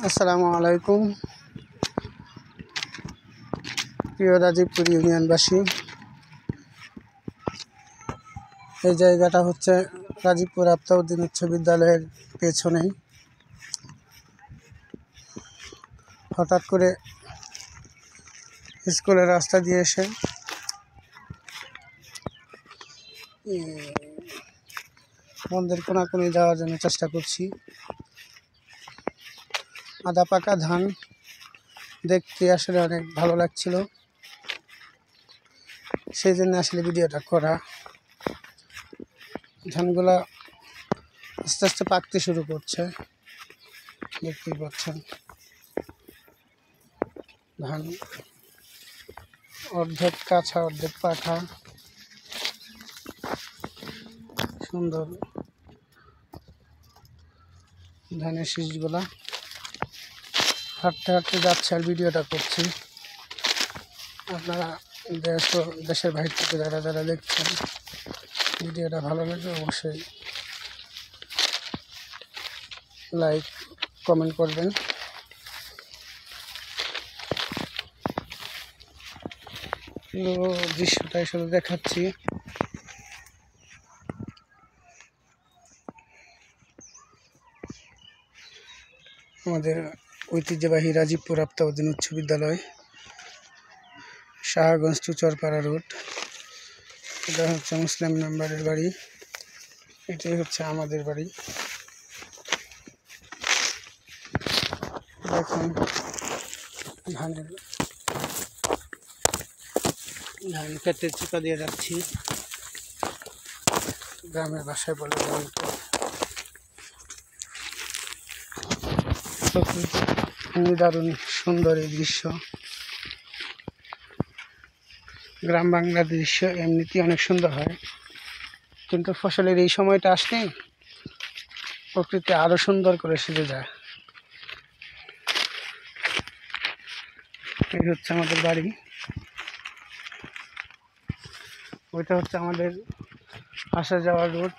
আসসালামু আলাইকুম প্রিয় রাজীবপুর ইউনিয়নবাসী। এই জায়গাটা হচ্ছে রাজীবপুর আফতাবউদ্দিন উচ্চ বিদ্যালয়ের পেছনেই। হঠাৎ করে স্কুলের রাস্তা দিয়ে এসে মন্দির কোনাকুনি যাওয়ার জন্য চেষ্টা করছি। আদা পাকা ধান দেখতে আসলে অনেক ভালো লাগছিল, সেই জন্য আসলে ভিডিওটা করা। ধানগুলা আস্তে আস্তে পাকতে শুরু করছে, দেখতেই পাচ্ছেন। ধান অর্ধেক কাঁচা অর্ধেক পাকা, সুন্দর ধানের শীষগুলা। হাঁটতে হাঁটতে যাচ্ছে আর ভিডিওটা করছি। আপনারা দেশের বাইরে থেকে যারা যারা দেখছেন, ভিডিওটা ভালো লাগলে অবশ্যই লাইক কমেন্ট করবেন। পুরো দৃশ্যটাই শুধু দেখাচ্ছি। আমাদের ঐতিহ্যবাহী রাজীবপুর আফতাবউদ্দিন উচ্চ বিদ্যালয়, শাহগঞ্জ টু চরপাড়া রোড। এটা হচ্ছে মুসলিম মেম্বারের বাড়ি, এটাই হচ্ছে আমাদের বাড়ি। দেখুন ধান খেতে চিপা দিয়ে যাচ্ছি। গ্রামের বাসায় বলে দারুণ সুন্দর এই দৃশ্য। গ্রাম বাংলার দৃশ্য এমনিতেই অনেক সুন্দর হয়, কিন্তু ফসলের এই সময়টা আসলে প্রকৃতি আরো সুন্দর করে সেজে যায়। এই হচ্ছে আমাদের বাড়ি, ওইটা হচ্ছে আমাদের আসা যাওয়ার রুট।